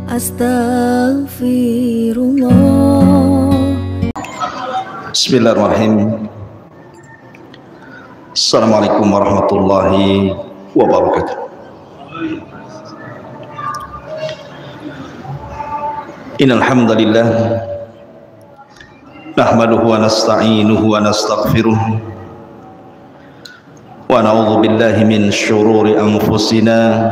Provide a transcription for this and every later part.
Astaghfirullah. Bismillahirrahmanirrahim. Assalamualaikum warahmatullahi wabarakatuh. Innal hamdalillah nahmaduhu wa nasta'inuhu wa nastaghfiruh wa na'udzu billahi min syururi anfusina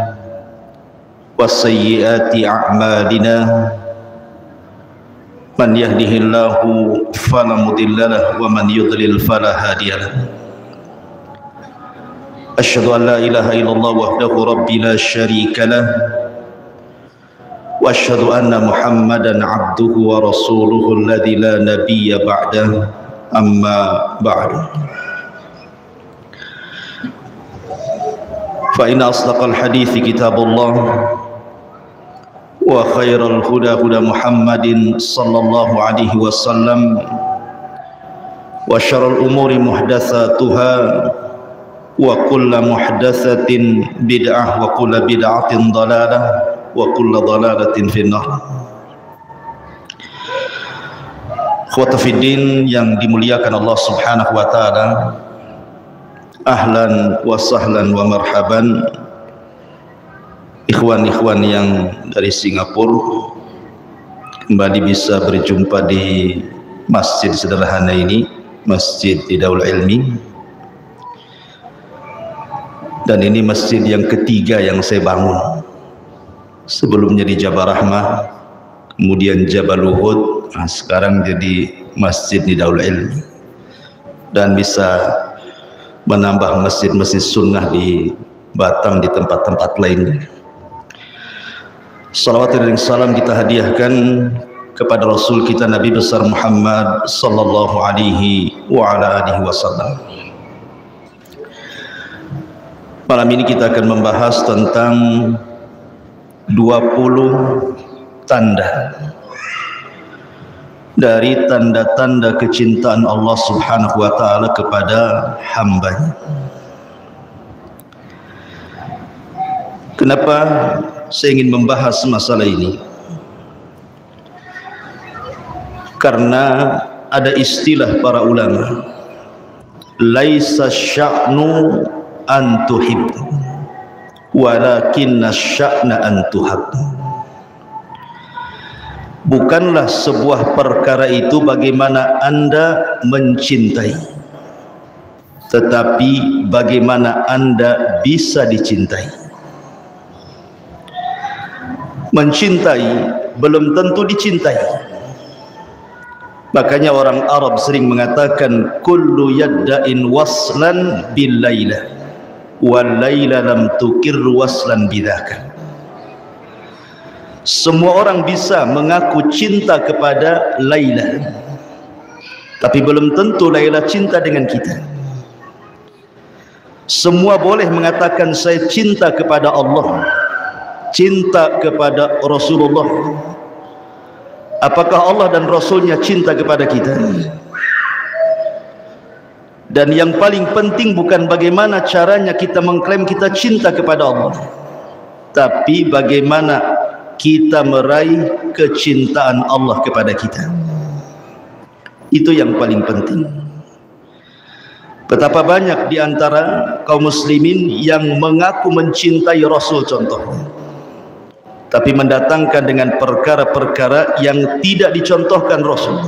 wa sayyiati a'malina. Man yahdihillahu fala mudhillalah wa man yudlil fala hadiyalah. Asyhadu an la ilaha illallah wahdahu rabbi la syarika lah wa asyhadu anna Muhammadan abduhu wa rasuluhu alladzi la nabiyya ba'dah, amma ba'du. Fa inna asdaqal hadithi kitabullah wa khairal huda huda Muhammadin sallallahu alaihi wasallam wa syarrul umuri muhdatsatuha wa kullu muhdatsatin bid'ah wa kullu bid'atin dhalalah wa kullu dhalalatin finnar. Ikhwata fiddin yang dimuliakan Allah Subhanahu wa taala, ahlan wa sahlan wa marhaban ikhwan-ikhwan yang dari Singapura, kembali bisa berjumpa di masjid sederhana ini, Masjid Idaul Ilmi. Dan ini masjid yang ketiga yang saya bangun. Sebelumnya di Jabal Rahmah, kemudian Jabal Uhud, nah sekarang jadi Masjid Idaul Ilmi. Dan bisa menambah masjid-masjid sunnah di Batam, di tempat-tempat lainnya. Salawat dan salam kita hadiahkan kepada Rasul kita Nabi besar Muhammad sallallahu alaihi wa ala alihi wasallam. Malam ini kita akan membahas tentang 20 tanda dari tanda-tanda kecintaan Allah Subhanahu wa taala kepada hambanya. Kenapa saya ingin membahas masalah ini? Karena ada istilah para ulama, laisa sya'nu an tuhibbu walakinna sya'na an tuhabbu. Bukanlah sebuah perkara itu bagaimana Anda mencintai, tetapi bagaimana Anda bisa dicintai. Mencintai belum tentu dicintai. Makanya orang Arab sering mengatakan kullu yadda'in waslan bil laila wal laila lam tukir waslan bidzaka. Semua orang bisa mengaku cinta kepada Laila, tapi belum tentu Laila cinta dengan kita. Semua boleh mengatakan saya cinta kepada Allah, cinta kepada Rasulullah. Apakah Allah dan Rasulnya cinta kepada kita? Dan yang paling penting bukan bagaimana caranya kita mengklaim kita cinta kepada Allah, tapi bagaimana kita meraih kecintaan Allah kepada kita. Itu yang paling penting. Betapa banyak di antara kaum muslimin yang mengaku mencintai Rasul contohnya, tapi mendatangkan dengan perkara-perkara yang tidak dicontohkan Rasul.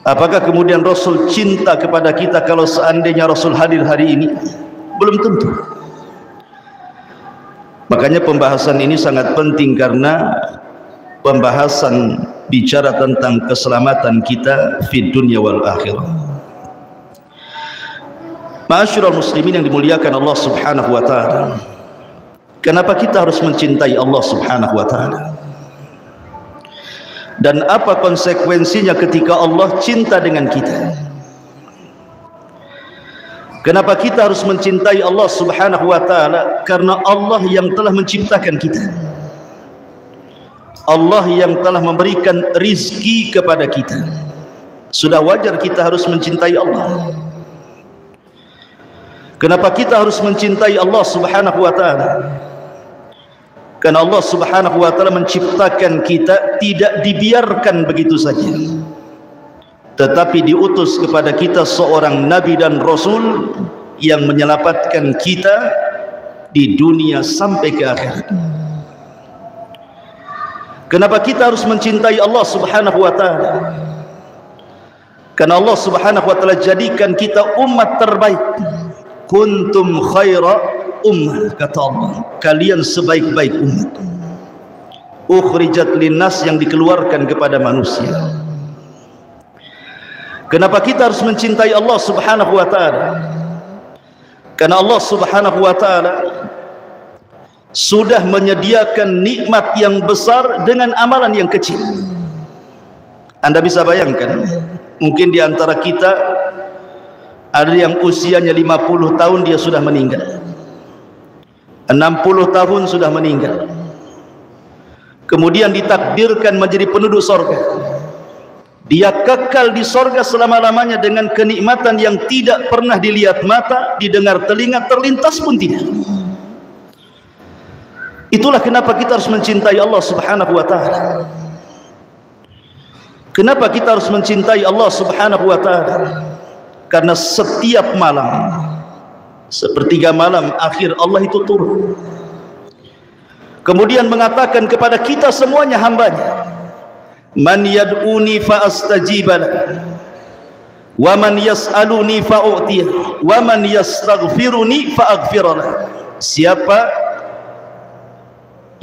Apakah kemudian Rasul cinta kepada kita kalau seandainya Rasul hadir hari ini? Belum tentu. Makanya pembahasan ini sangat penting, karena pembahasan bicara tentang keselamatan kita fid dunya wal akhirah. Ma'asyiral muslimin yang dimuliakan Allah Subhanahu wa taala, kenapa kita harus mencintai Allah Subhanahu wa taala? Dan apa konsekuensinya ketika Allah cinta dengan kita? Kenapa kita harus mencintai Allah Subhanahu wa taala? Karena Allah yang telah menciptakan kita. Allah yang telah memberikan rizki kepada kita. Sudah wajar kita harus mencintai Allah. Kenapa kita harus mencintai Allah Subhanahu wa taala? Karena Allah Subhanahu wa taala menciptakan kita tidak dibiarkan begitu saja, tetapi diutus kepada kita seorang nabi dan rasul yang menyelamatkan kita di dunia sampai ke akhirat. Kenapa kita harus mencintai Allah Subhanahu wa taala? Karena Allah Subhanahu wa taala jadikan kita umat terbaik. Kuntum khaira ummah, kata Allah, kalian sebaik-baik umat. Ukhrijat linnas, yang dikeluarkan kepada manusia. Kenapa kita harus mencintai Allah Subhanahu wa taala? Karena Allah Subhanahu wa taala sudah menyediakan nikmat yang besar dengan amalan yang kecil. Anda bisa bayangkan, mungkin di antara kita ada yang usianya 50 tahun dia sudah meninggal, 60 tahun sudah meninggal, kemudian ditakdirkan menjadi penduduk sorga. Dia kekal di sorga selama-lamanya dengan kenikmatan yang tidak pernah dilihat mata, didengar telinga, terlintas pun tidak. Itulah kenapa kita harus mencintai Allah Subhanahu wa taala. Kenapa kita harus mencintai Allah Subhanahu wa taala? Karena setiap malam, sepertiga malam akhir, Allah itu turun, kemudian mengatakan kepada kita semuanya hambanya, man yad'uni fa astajibala, wa man yas'aluni fa u'tiyah, wa man yastaghfiruni fa aghfirlah. Siapa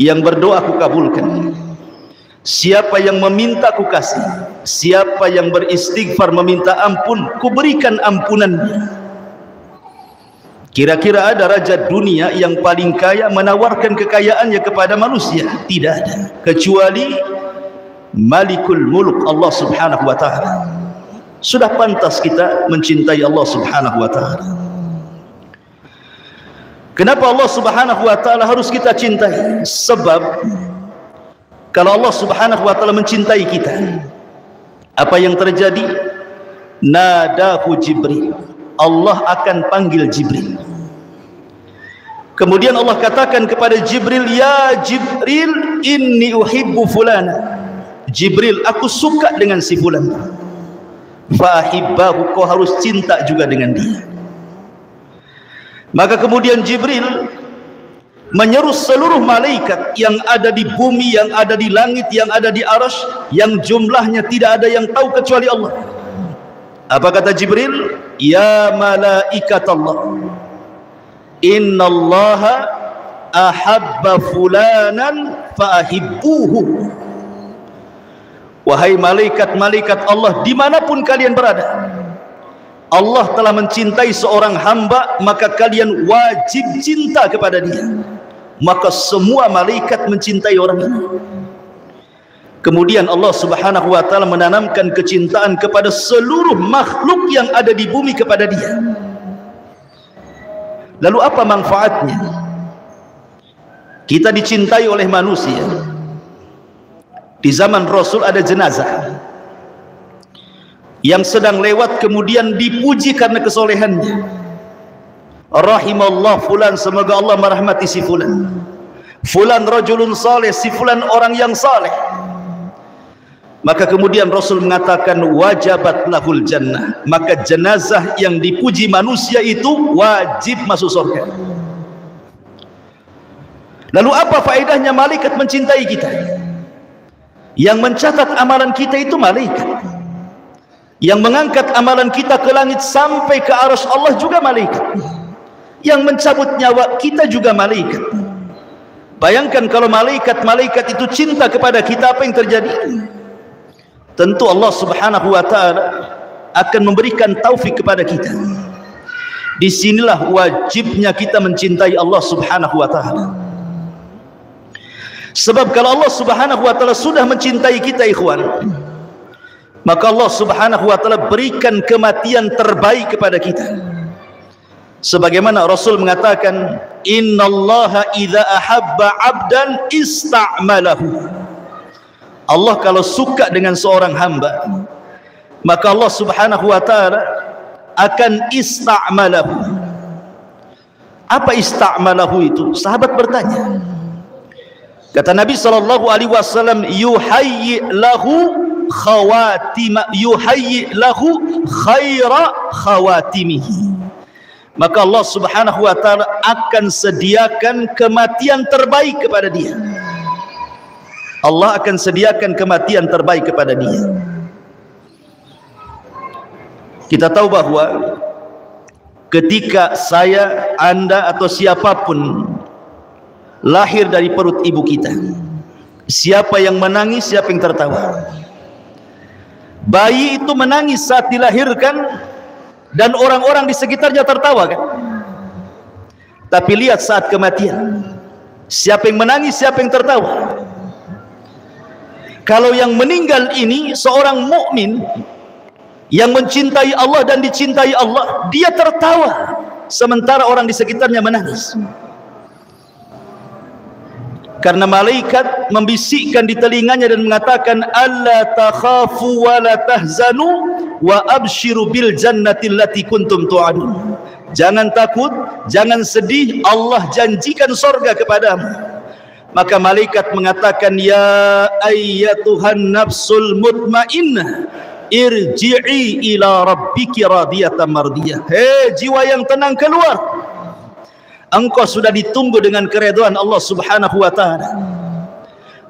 yang berdoa aku kabulkan, siapa yang meminta aku kasih, siapa yang beristighfar meminta ampun ku berikan ampunannya. Kira-kira ada raja dunia yang paling kaya menawarkan kekayaannya kepada manusia? Tidak ada, kecuali Malikul Mulk, Allah Subhanahu wa taala. Sudah pantas kita mencintai Allah Subhanahu wa taala. Kenapa Allah Subhanahu wa taala harus kita cintai? Sebab kalau Allah Subhanahu wa taala mencintai kita, apa yang terjadi? Nadahu Jibril, Allah akan panggil Jibril. Kemudian Allah katakan kepada Jibril, ya Jibril, inni uhibbu fulana. Jibril, aku suka dengan si fulan. Fahibbahu, kau harus cinta juga dengan dia. Maka kemudian Jibril menyeru seluruh malaikat yang ada di bumi, yang ada di langit, yang ada di arsy, yang jumlahnya tidak ada yang tahu kecuali Allah. Apa kata Jibril? Ya malaikat Allah, innallaha ahabba fulanan faahibbuhu. Wahai malaikat-malaikat Allah, dimanapun kalian berada, Allah telah mencintai seorang hamba, maka kalian wajib cinta kepada dia. Maka semua malaikat mencintai orang ini. Kemudian Allah Subhanahu wa taala menanamkan kecintaan kepada seluruh makhluk yang ada di bumi kepada dia. Lalu apa manfaatnya? Kita dicintai oleh manusia. Di zaman Rasul ada jenazah yang sedang lewat, kemudian dipuji karena kesolehannya. Rahimallah fulan, semoga Allah merahmati si fulan. Fulan rajulun saleh, si fulan orang yang saleh. Maka kemudian Rasul mengatakan wajabat lahul jannah, maka jenazah yang dipuji manusia itu wajib masuk surga. Lalu apa faedahnya malaikat mencintai kita? Yang mencatat amalan kita itu malaikat, yang mengangkat amalan kita ke langit sampai ke arsy Allah juga malaikat, yang mencabut nyawa kita juga malaikat. Bayangkan kalau malaikat-malaikat itu cinta kepada kita, apa yang terjadi? Tentu Allah Subhanahu wa taala akan memberikan taufik kepada kita. Disinilah wajibnya kita mencintai Allah Subhanahu wa taala. Sebab kalau Allah Subhanahu wa taala sudah mencintai kita, ikhwan, maka Allah Subhanahu wa taala berikan kematian terbaik kepada kita. Sebagaimana Rasul mengatakan, innallaha idza ahabba 'abdan ista'malahu. Allah kalau suka dengan seorang hamba, maka Allah Subhanahu wa taala akan ista'malahu. Apa ista'malahu itu? Sahabat bertanya, Kata Nabi SAW, yuhayyi lahu khaira khawatimihi. Maka Allah Subhanahu wa ta'ala akan sediakan kematian terbaik kepada dia. Allah akan sediakan kematian terbaik kepada dia. Kita tahu bahwa ketika saya, Anda atau siapapun lahir dari perut ibu kita, siapa yang menangis, siapa yang tertawa? Bayi itu menangis saat dilahirkan dan orang-orang di sekitarnya tertawa, kan? Tapi lihat saat kematian, siapa yang menangis, siapa yang tertawa? Kalau yang meninggal ini seorang mukmin yang mencintai Allah dan dicintai Allah, dia tertawa sementara orang di sekitarnya menangis. Karena malaikat membisikkan di telinganya dan mengatakan, alla takhafu wa la tahzanu wa abshiru bil jannati allati kuntum tu'adun. Jangan takut, jangan sedih, Allah janjikan surga kepadamu. Maka malaikat mengatakan, ya ayyatuhan nafsul mutmainnah, irji'i ila rabbiki radiyatan mardiyah. Hei jiwa yang tenang, keluar. Engkau sudah ditunggu dengan keridhaan Allah Subhanahu wa ta'ala.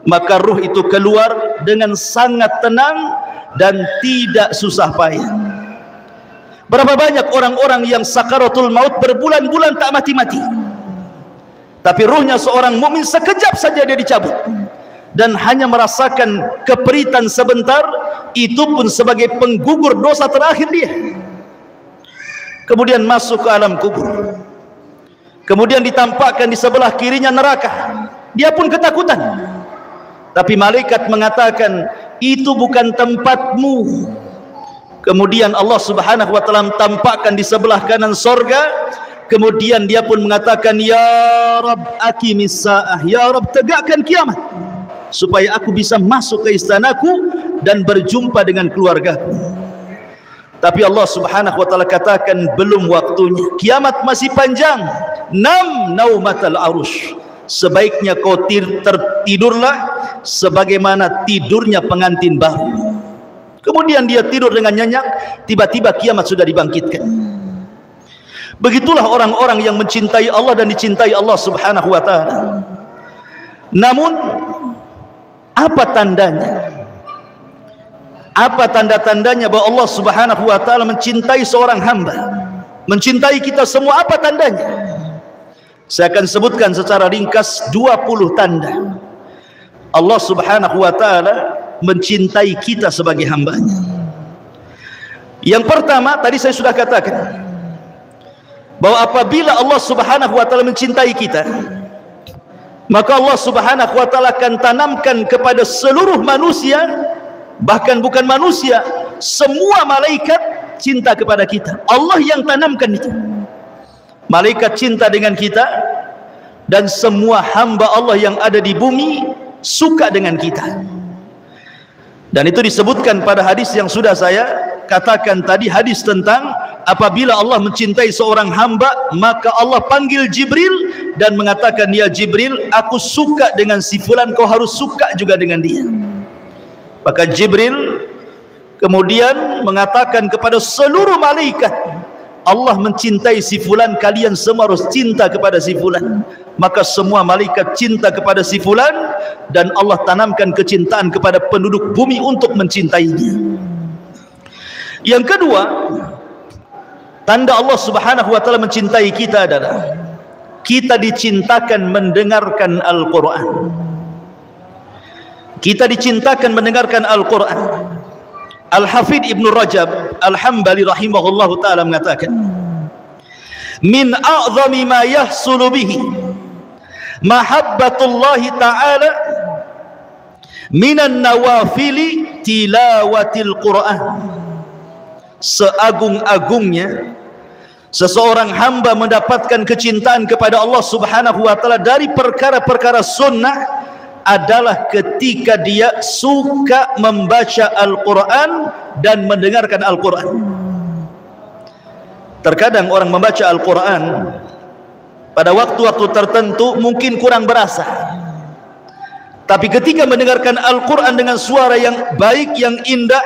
Maka ruh itu keluar dengan sangat tenang dan tidak susah payah. Berapa banyak orang-orang yang sakaratul maut berbulan-bulan tak mati-mati, tapi ruhnya seorang mukmin sekejap saja dia dicabut, dan hanya merasakan keperitan sebentar, itu pun sebagai penggugur dosa terakhir dia. Kemudian masuk ke alam kubur, kemudian ditampakkan di sebelah kirinya neraka. Dia pun ketakutan, tapi malaikat mengatakan, itu bukan tempatmu. Kemudian Allah Subhanahu wa ta'ala tampakkan di sebelah kanan sorga. Kemudian dia pun mengatakan, ya Rabb aqimis sa'ah, ya Rabb tegakkan kiamat supaya aku bisa masuk ke istanaku dan berjumpa dengan keluargaku. Tapi Allah Subhanahu wa ta'ala katakan, belum waktunya, kiamat masih panjang. Nam naumatal arush, sebaiknya kau tertidurlah sebagaimana tidurnya pengantin baru. Kemudian dia tidur dengan nyenyak, tiba-tiba kiamat sudah dibangkitkan. Begitulah orang-orang yang mencintai Allah dan dicintai Allah Subhanahu wa ta'ala. Namun apa tandanya? Apa tanda-tandanya bahwa Allah Subhanahu wa ta'ala mencintai seorang hamba, mencintai kita semua? Apa tandanya? Saya akan sebutkan secara ringkas 20 tanda Allah Subhanahu wa ta'ala mencintai kita sebagai hambanya. Yang pertama, tadi saya sudah katakan bahwa apabila Allah Subhanahu wa ta'ala mencintai kita, maka Allah Subhanahu wa ta'ala akan tanamkan kepada seluruh manusia, bahkan bukan manusia, semua malaikat cinta kepada kita. Allah yang tanamkan itu. Malaikat cinta dengan kita, dan semua hamba Allah yang ada di bumi suka dengan kita. Dan itu disebutkan pada hadis yang sudah saya katakan tadi, hadis tentang apabila Allah mencintai seorang hamba, maka Allah panggil Jibril dan mengatakan, ya Jibril, aku suka dengan si fulan, kau harus suka juga dengan dia. Maka Jibril kemudian mengatakan kepada seluruh malaikat, Allah mencintai si fulan, kalian semua harus cinta kepada si fulan. Maka semua malaikat cinta kepada si fulan, dan Allah tanamkan kecintaan kepada penduduk bumi untuk mencintainya. Yang kedua, tanda Allah Subhanahu wa ta'ala mencintai kita adalah kita dicintakan mendengarkan Al-Quran. Kita dicintakan mendengarkan Al-Quran. Al-Hafidh Ibn Rajab Al-Hambali rahimahullahu ta'ala mengatakan, min a'zami ma yahsulu bihi mahabbatullahi ta'ala minan nawafili tilawatil Quran. Seagung-agungnya seseorang hamba mendapatkan kecintaan kepada Allah Subhanahu wa ta'ala dari perkara-perkara sunnah adalah ketika dia suka membaca Al-Quran dan mendengarkan Al-Quran. Terkadang orang membaca Al-Quran pada waktu-waktu tertentu mungkin kurang berasa, Tapi ketika mendengarkan Al-Quran dengan suara yang baik, yang indah,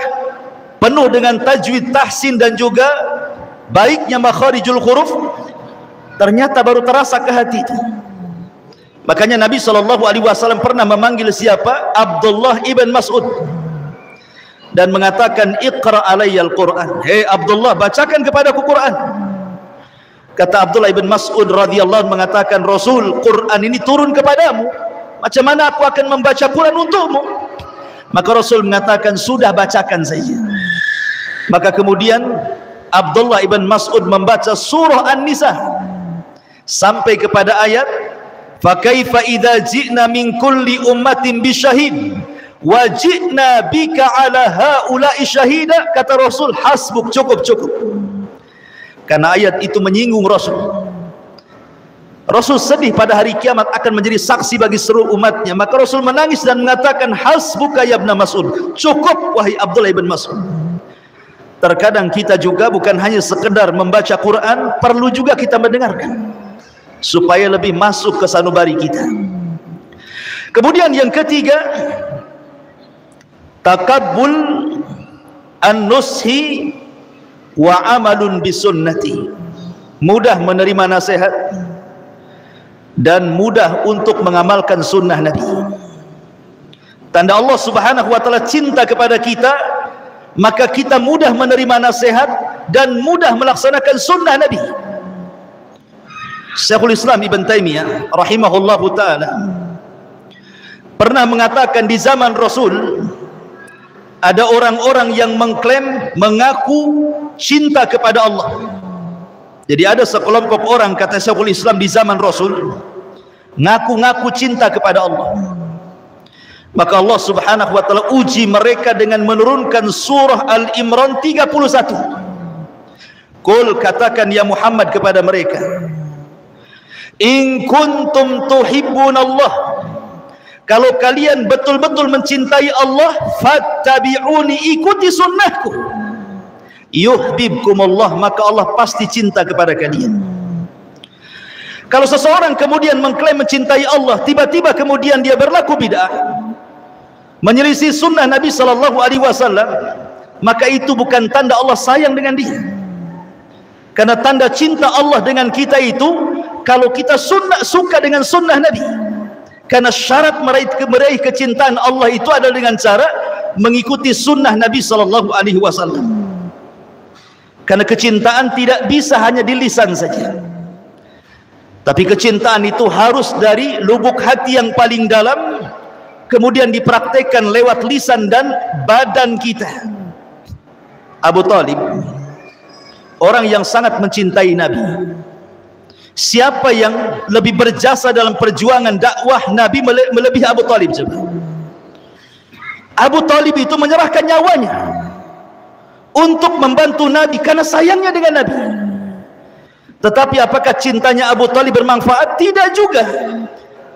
penuh dengan tajwid, tahsin, dan juga baiknya makharijul huruf, ternyata baru terasa ke hati itu. Makanya Nabi SAW pernah memanggil siapa? Abdullah ibn Mas'ud, dan mengatakan, Iqra alayya al-Quran. Hei Abdullah, bacakan kepadaku Quran. Kata Abdullah ibn Mas'ud radhiyallahu anhu, mengatakan, Rasul, Quran ini turun kepadamu, macam mana aku akan membaca Quran untukmu? Maka Rasul mengatakan, sudah, bacakan saja. Maka kemudian Abdullah ibn Mas'ud membaca surah An-Nisa sampai kepada ayat, fa kaifa idza ji'na min kulli ummatin bisyahid wa ji'na bika ala haula'i syahida. Kata Rasul, hasbuk, cukup. Karena ayat itu menyinggung Rasul. Rasul sedih pada hari kiamat akan menjadi saksi bagi seluruh umatnya. Maka Rasul menangis dan mengatakan, hasbuka ya ibn Mas'ud, cukup wahai Abdullah ibn Mas'ud. Terkadang kita juga bukan hanya sekedar membaca Quran, perlu juga kita mendengarkan supaya lebih masuk ke sanubari kita. Kemudian yang ketiga, takabbul an-nushi wa amalun bisunnati, mudah menerima nasihat dan mudah untuk mengamalkan sunnah Nabi. Tanda Allah Subhanahu wa ta'ala cinta kepada kita, maka kita mudah menerima nasihat dan mudah melaksanakan sunnah Nabi. Syekhul Islam Ibn Taimiyah rahimahullahu ta'ala pernah mengatakan, di zaman Rasul ada orang-orang yang mengklaim, mengaku cinta kepada Allah. Jadi ada sekelompok orang, kata Syekhul Islam, di zaman Rasul ngaku-ngaku cinta kepada Allah. Maka Allah Subhanahu wa ta'ala uji mereka dengan menurunkan surah Al-Imran 31. Qul, katakan ya Muhammad kepada mereka, in kuntum tuhibbun Allah, kalau kalian betul-betul mencintai Allah, fattabi'uni, ikuti sunnahku, yuhibbukumullah, maka Allah pasti cinta kepada kalian. Kalau seseorang kemudian mengklaim mencintai Allah, tiba-tiba kemudian dia berlaku bid'ah, menyelisih sunnah Nabi SAW, maka itu bukan tanda Allah sayang dengan dia. Karena tanda cinta Allah dengan kita itu, kalau kita suka dengan sunnah Nabi. Karena syarat meraih kecintaan Allah itu adalah dengan cara mengikuti sunnah Nabi SAW. Karena kecintaan tidak bisa hanya di lisan saja, tapi kecintaan itu harus dari lubuk hati yang paling dalam, kemudian dipraktekkan lewat lisan dan badan kita. Abu Talib, orang yang sangat mencintai Nabi. Siapa yang lebih berjasa dalam perjuangan dakwah Nabi melebihi Abu Talib? Coba. Abu Talib itu menyerahkan nyawanya untuk membantu Nabi karena sayangnya dengan Nabi. Tetapi apakah cintanya Abu Talib bermanfaat? Tidak juga.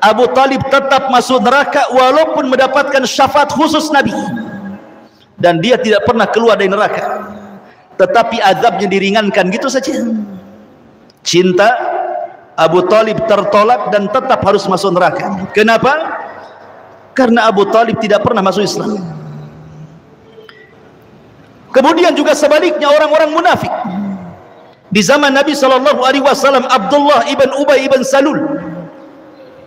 Abu Talib tetap masuk neraka walaupun mendapatkan syafaat khusus Nabi, dan dia tidak pernah keluar dari neraka, tetapi azabnya diringankan gitu saja. Cinta Abu Talib tertolak dan tetap harus masuk neraka. Kenapa? Karena Abu Talib tidak pernah masuk Islam. Kemudian juga sebaliknya orang-orang munafik di zaman Nabi SAW, Abdullah ibn Ubay ibn Salul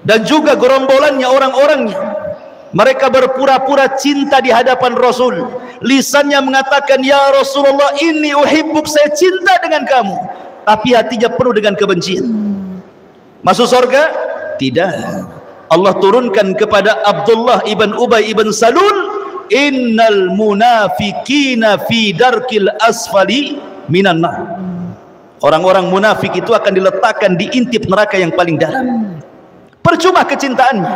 dan juga gerombolannya, orang-orangnya, mereka berpura-pura cinta di hadapan Rasul. Lisannya mengatakan, ya Rasulullah, inni uhibbuk, saya cinta dengan kamu, tapi hatinya penuh dengan kebencian. Masuk surga? Tidak. Allah turunkan kepada Abdullah ibn Ubay ibn Salul, innal munafiqina fi darkil asfali minan nar. Orang-orang munafik itu akan diletakkan di intip neraka yang paling dalam. Percuma kecintaannya.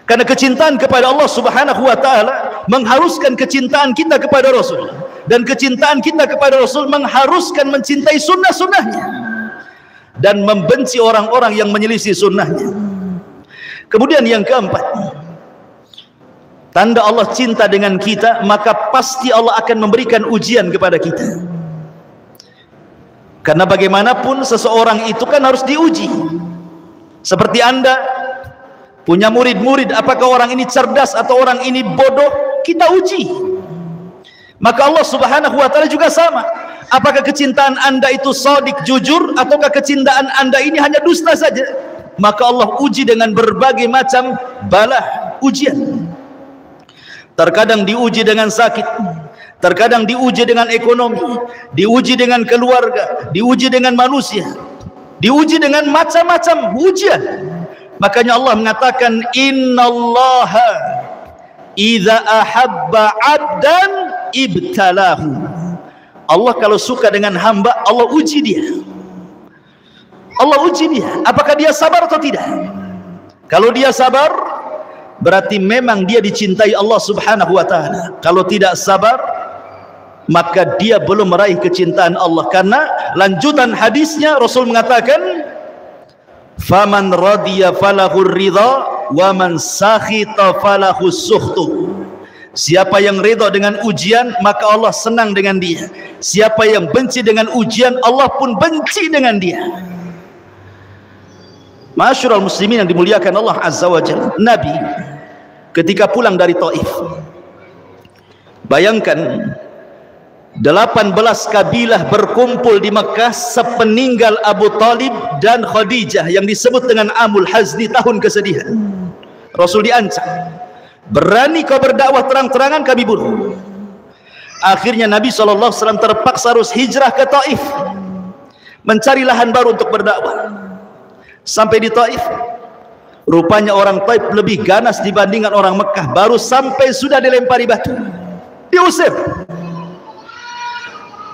Karena kecintaan kepada Allah Subhanahu wa ta'ala mengharuskan kecintaan kita kepada Rasul, dan kecintaan kita kepada Rasul mengharuskan mencintai sunnah-sunnahnya dan membenci orang-orang yang menyelisih sunnahnya. Kemudian yang keempat, tanda Allah cinta dengan kita, maka pasti Allah akan memberikan ujian kepada kita. Karena bagaimanapun seseorang itu kan harus diuji. Seperti Anda punya murid-murid, apakah orang ini cerdas atau orang ini bodoh, kita uji. Maka Allah Subhanahu wa taala juga sama. Apakah kecintaan Anda itu shadiq, jujur, ataukah kecintaan Anda ini hanya dusta saja? Maka Allah uji dengan berbagai macam bala, ujian. Terkadang diuji dengan sakit, terkadang diuji dengan ekonomi, diuji dengan keluarga, diuji dengan manusia, diuji dengan macam-macam ujian. Makanya Allah mengatakan, innallaha idza ahabba 'abdan ibtalahu. Allah kalau suka dengan hamba, Allah uji dia. Allah uji dia, apakah dia sabar atau tidak. Kalau dia sabar, berarti memang dia dicintai Allah Subhanahu wa taala. Kalau tidak sabar, maka dia belum meraih kecintaan Allah. Karena lanjutan hadisnya Rasul mengatakan, faman radiya falahur ridha wa man sakhita falahus sukhtu. Siapa yang ridha dengan ujian, maka Allah senang dengan dia. Siapa yang benci dengan ujian, Allah pun benci dengan dia. Ma'asyiral muslimin yang dimuliakan Allah Azza wa Jalla, Nabi ketika pulang dari Taif, bayangkan 18 kabilah berkumpul di Mekah sepeninggal Abu Talib dan Khadijah yang disebut dengan Amul Hazni, tahun kesedihan. Rasul diancam, berani kau berdakwah terang-terangan, kami bunuh. Akhirnya Nabi SAW terpaksa harus hijrah ke Taif, mencari lahan baru untuk berdakwah. Sampai di Taif, rupanya orang Taif lebih ganas dibandingkan orang Mekah. Baru sampai sudah dilempari batu, diusir.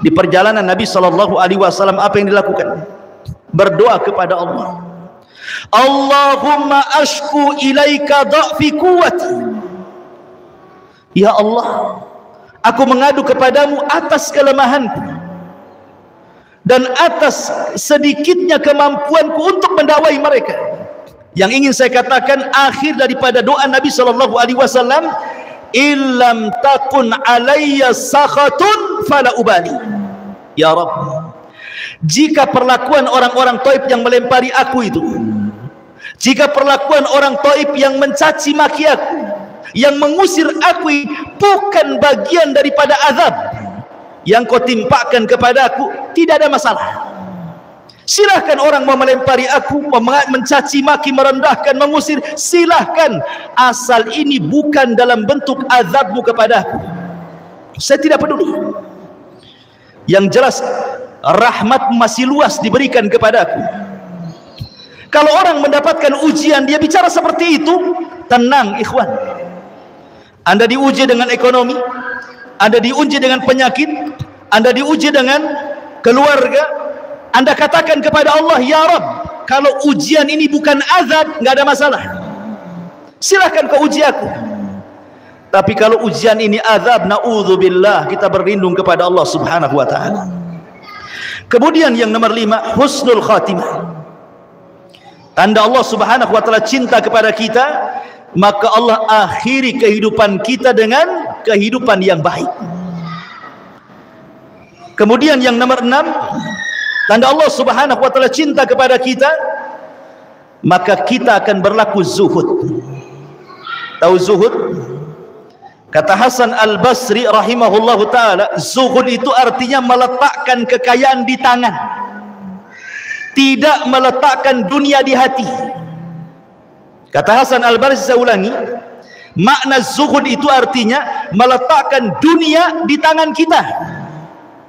Di perjalanan Nabi SAW, apa yang dilakukan? Berdoa kepada Allah, Allahumma ashku ilaika dha'fi quwwati. Ya Allah, aku mengadu kepadamu atas kelemahanku dan atas sedikitnya kemampuanku untuk mendakwai mereka. Yang ingin saya katakan, akhir daripada doa Nabi SAW, illam takun alayya sakhatun fala ubali. Ya Rabb, jika perlakuan orang-orang Taif yang melempari aku itu, jika perlakuan orang Taif yang mencaci maki aku, yang mengusir aku, bukan bagian daripada azab yang kau timpakan kepada aku, tidak ada masalah. Silahkan orang mau melempari aku, mencaci maki, merendahkan, mengusir, silahkan, asal ini bukan dalam bentuk azabmu kepada aku, saya tidak peduli. Yang jelas rahmat masih luas diberikan kepada aku. Kalau orang mendapatkan ujian, dia bicara seperti itu, tenang ikhwan. Anda diuji dengan ekonomi, Anda diuji dengan penyakit, Anda diuji dengan keluarga, Anda katakan kepada Allah, ya Rabb, kalau ujian ini bukan azab, nggak ada masalah, silahkan kau uji aku. Tapi kalau ujian ini azab, na'udzubillah, kita berlindung kepada Allah Subhanahu wa ta'ala. Kemudian yang nomor 5, husnul khatimah. Tanda Allah Subhanahu wa ta'ala cinta kepada kita, maka Allah akhiri kehidupan kita dengan kehidupan yang baik. Kemudian yang nomor 6, tanda Allah Subhanahu wa ta'ala cinta kepada kita, maka kita akan berlaku zuhud. Tahu zuhud? Kata Hasan Al-Basri rahimahullahu ta'ala, zuhud itu artinya meletakkan kekayaan di tangan, tidak meletakkan dunia di hati. Kata Hasan Al-Basri, saya ulangi, makna zuhud itu artinya meletakkan dunia di tangan kita,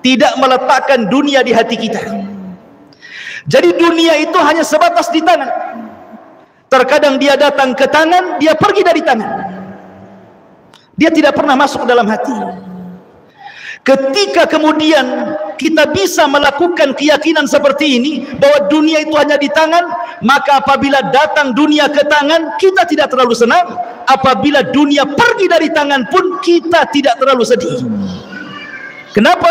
tidak meletakkan dunia di hati kita. Jadi dunia itu hanya sebatas di tangan. Terkadang dia datang ke tangan, dia pergi dari tangan, dia tidak pernah masuk dalam hati. Ketika kemudian kita bisa melakukan keyakinan seperti ini, bahwa dunia itu hanya di tangan, maka apabila datang dunia ke tangan, kita tidak terlalu senang. Apabila dunia pergi dari tangan pun, kita tidak terlalu sedih. Kenapa?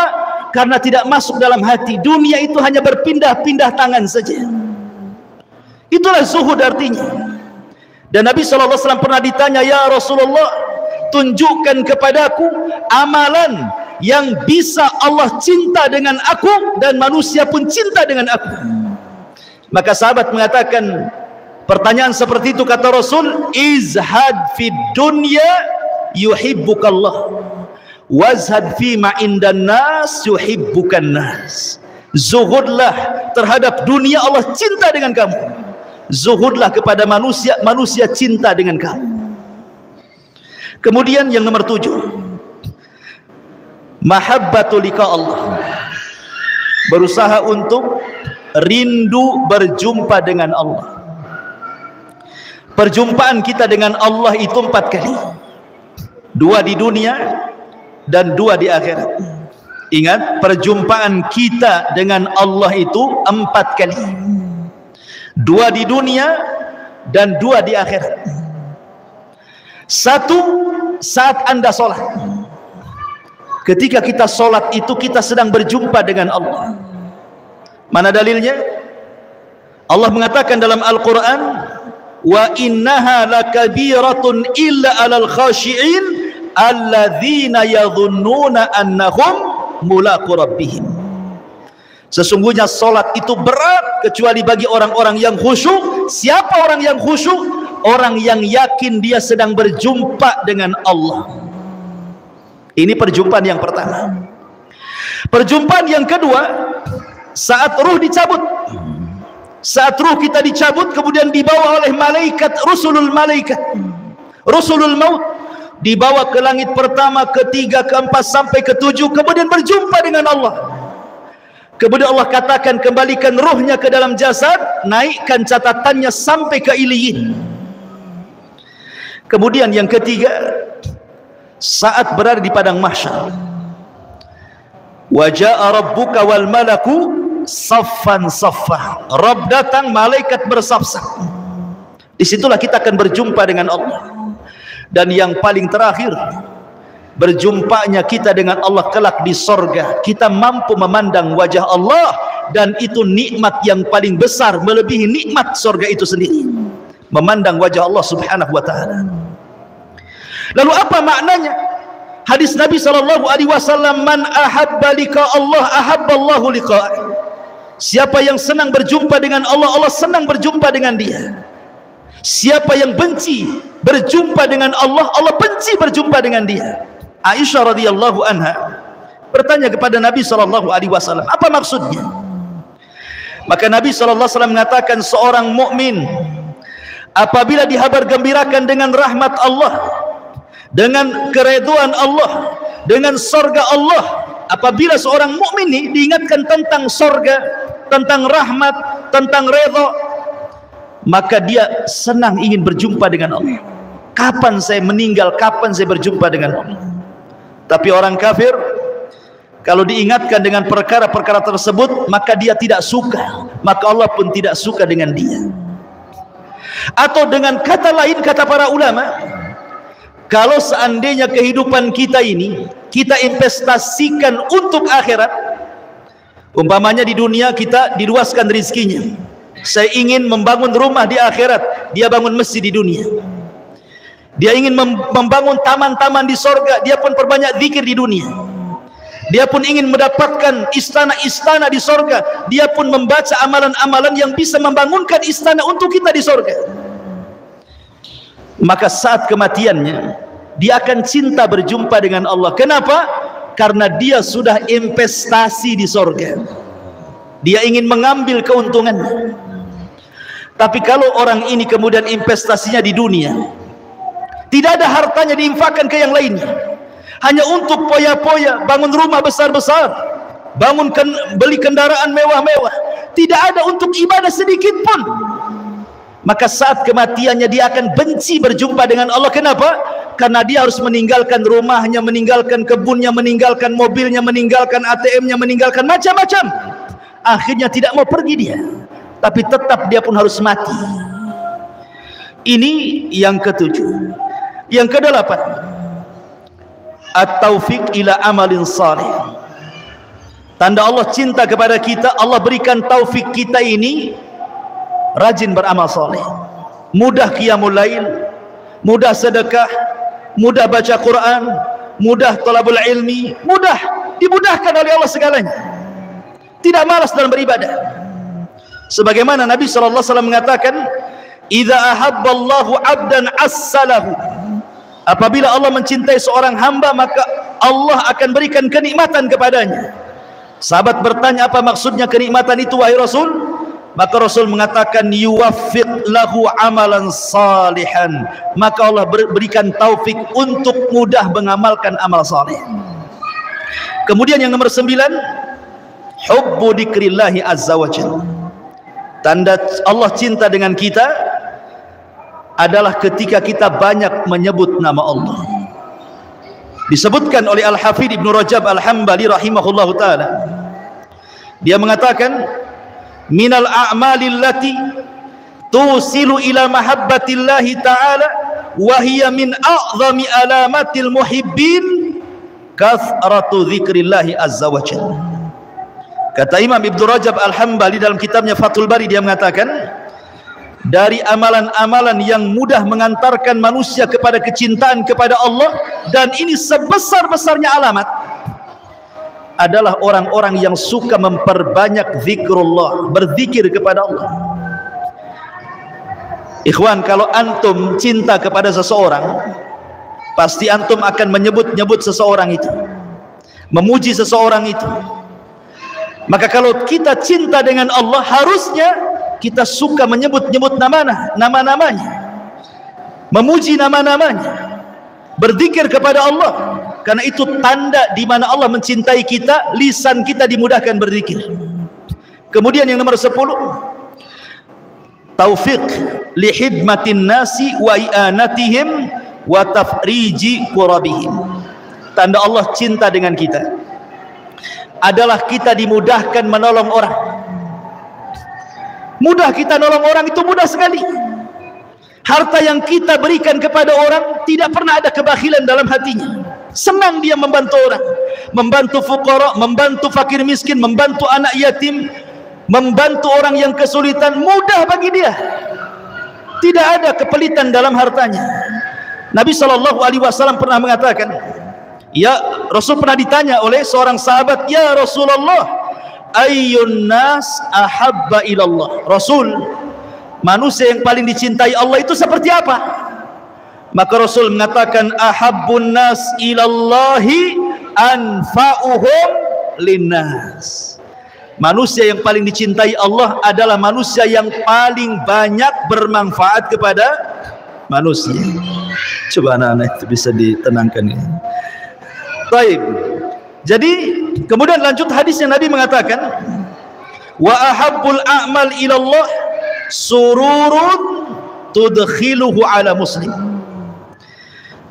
Karena tidak masuk dalam hati. Dunia itu hanya berpindah-pindah tangan saja. Itulah zuhud artinya. Dan Nabi SAW pernah ditanya, ya Rasulullah, tunjukkan kepadaku amalan yang bisa Allah cinta dengan aku dan manusia pun cinta dengan aku. Maka sahabat mengatakan, Pertanyaan seperti itu kata Rasul, izhad fid dunya yuhibbukallah wazhad fi ma indan nas yuhibbukan nas. Zuhudlah terhadap dunia, Allah cinta dengan kamu. Zuhudlah kepada manusia, manusia cinta dengan kamu. Kemudian yang nomor 7, mahabbatu liqa Allah, berusaha untuk rindu berjumpa dengan Allah. Perjumpaan kita dengan Allah itu 4 kali, 2 di dunia dan 2 di akhirat. Ingat, perjumpaan kita dengan Allah itu 4 kali, 2 di dunia dan 2 di akhirat. 1 saat Anda sholat. Ketika kita sholat itu kita sedang berjumpa dengan Allah. Mana dalilnya? Allah mengatakan dalam Al-Quran, wa innaha lakabiratun illa alal khashi'in alladzina yadhunnuna annahum mulaqu rabbihim. Sesungguhnya solat itu berat kecuali bagi orang-orang yang khusyuk. Siapa orang yang khusyuk? Orang yang yakin dia sedang berjumpa dengan Allah. Ini perjumpaan yang pertama. Perjumpaan yang kedua, saat ruh dicabut. Saat ruh kita dicabut kemudian dibawa oleh malaikat, rusulul maut, dibawa ke langit pertama, ketiga, keempat sampai ketujuh, kemudian berjumpa dengan Allah. Kemudian Allah katakan, kembalikan ruhnya ke dalam jasad, naikkan catatannya sampai ke Iliyin. Kemudian yang ketiga, saat berada di padang mahsyar, wa jaa rabbuka wal malaku saffan saffah. Rabb datang, malaikat bersaf-saf. Disitulah kita akan berjumpa dengan Allah. Dan yang paling terakhir, berjumpanya kita dengan Allah kelak di sorga. Kita mampu memandang wajah Allah, dan itu nikmat yang paling besar, melebihi nikmat sorga itu sendiri, memandang wajah Allah subhanahu wa ta'ala. Lalu apa maknanya hadis Nabi SAW, man ahabba liqa Allah ahabballahu liqa'ah. Siapa yang senang berjumpa dengan Allah, Allah senang berjumpa dengan dia. Siapa yang benci berjumpa dengan Allah, Allah benci berjumpa dengan dia. Aisyah radhiyallahu anha bertanya kepada Nabi SAW, apa maksudnya? Maka Nabi SAW mengatakan, seorang mukmin apabila dihabar gembirakan dengan rahmat Allah, dengan keridhaan Allah, dengan sorga Allah, apabila seorang mukmin ini diingatkan tentang sorga, tentang rahmat, tentang redha, maka dia senang ingin berjumpa dengan Allah. Kapan saya meninggal, kapan saya berjumpa dengan Allah? Tapi orang kafir, kalau diingatkan dengan perkara-perkara tersebut, maka dia tidak suka, maka Allah pun tidak suka dengan dia. Atau dengan kata lain, kata para ulama, kalau seandainya kehidupan kita ini kita investasikan untuk akhirat, umpamanya di dunia kita diluaskan rezekinya, saya ingin membangun rumah di akhirat, dia bangun masjid di dunia. Dia ingin membangun taman-taman di sorga, dia pun perbanyak zikir di dunia. Dia pun ingin mendapatkan istana-istana di sorga, dia pun membaca amalan-amalan yang bisa membangunkan istana untuk kita di sorga. Maka saat kematiannya, dia akan cinta berjumpa dengan Allah. Kenapa? Karena dia sudah investasi di sorga, dia ingin mengambil keuntungannya. Tapi kalau orang ini kemudian investasinya di dunia, tidak ada hartanya diinfakkan ke yang lainnya, hanya untuk poya-poya, bangun rumah besar-besar, beli kendaraan mewah-mewah, tidak ada untuk ibadah sedikit pun, maka saat kematiannya dia akan benci berjumpa dengan Allah. Kenapa? Karena dia harus meninggalkan rumahnya, meninggalkan kebunnya, meninggalkan mobilnya, meninggalkan ATM-nya, meninggalkan macam-macam. Akhirnya tidak mau pergi dia, tapi tetap dia pun harus mati. Ini yang ketujuh. Yang kedelapan, at-taufiq ila amalin salih. Tanda Allah cinta kepada kita, Allah berikan taufik kita ini rajin beramal saleh, mudah qiyamul lail, mudah sedekah, mudah baca Quran, mudah talabul ilmi, mudah dimudahkan oleh Allah segalanya. Tidak malas dalam beribadah. Sebagaimana Nabi SAW mengatakan, idza ahabballahu 'abdan assalahu. Apabila Allah mencintai seorang hamba, maka Allah akan berikan kenikmatan kepadanya. Sahabat bertanya, apa maksudnya kenikmatan itu wahai Rasul? Maka Rasul mengatakan, yuwaffiq lahu amalan salihan. Maka Allah berikan taufik untuk mudah mengamalkan amal saleh. Kemudian yang nomor 9, hubbu dzikrillahi azza wa jalla. Tanda Allah cinta dengan kita adalah ketika kita banyak menyebut nama Allah. Disebutkan oleh Al-Hafidh Ibnu Rajab Al-Hambali rahimahullahu ta'ala, dia mengatakan, minal a'mali allati tusilu ila mahabbatillahi ta'ala wa hiya min a'zami alamatil muhibbin kathratu dzikrillahi azza wa jalla. Kata Imam Ibnu Rajab Al-Hambali dalam kitabnya Fathul Bari, dia mengatakan, dari amalan-amalan yang mudah mengantarkan manusia kepada kecintaan kepada Allah, dan ini sebesar-besarnya alamat, adalah orang-orang yang suka memperbanyak zikrullah, berzikir kepada Allah. Ikhwan, kalau antum cinta kepada seseorang, pasti antum akan menyebut-nyebut seseorang itu, memuji seseorang itu. Maka kalau kita cinta dengan Allah, harusnya kita suka menyebut-nyebut nama-namanya, memuji nama-namanya, berzikir kepada Allah. Karena itu tanda di mana Allah mencintai kita, lisan kita dimudahkan berzikir. Kemudian yang nomor 10, taufiq li khidmatin nasi wa i'anatihim wa tafriji qurabihim. Tanda Allah cinta dengan kita adalah kita dimudahkan menolong orang. Mudah kita nolong orang, itu mudah sekali. Harta yang kita berikan kepada orang tidak pernah ada kebakhilan dalam hatinya. Senang dia membantu orang, membantu fuqara, membantu fakir miskin, membantu anak yatim, membantu orang yang kesulitan, mudah bagi dia. Tidak ada kepelitan dalam hartanya. Nabi SAW pernah mengatakan, ya, Rasul pernah ditanya oleh seorang sahabat, ya Rasulullah, ayyun nas ahabba ilallah. Rasul, manusia yang paling dicintai Allah itu seperti apa? Maka Rasul mengatakan, ahabbun nas ilallahi anfa'uhum linnas. Manusia yang paling dicintai Allah adalah manusia yang paling banyak bermanfaat kepada manusia. Coba anak-anak itu bisa ditenangkan ya. Baik. Jadi kemudian lanjut hadisnya, Nabi mengatakan, wa ahabbul a'mal ilallah sururun tudkhiluhu ala muslim.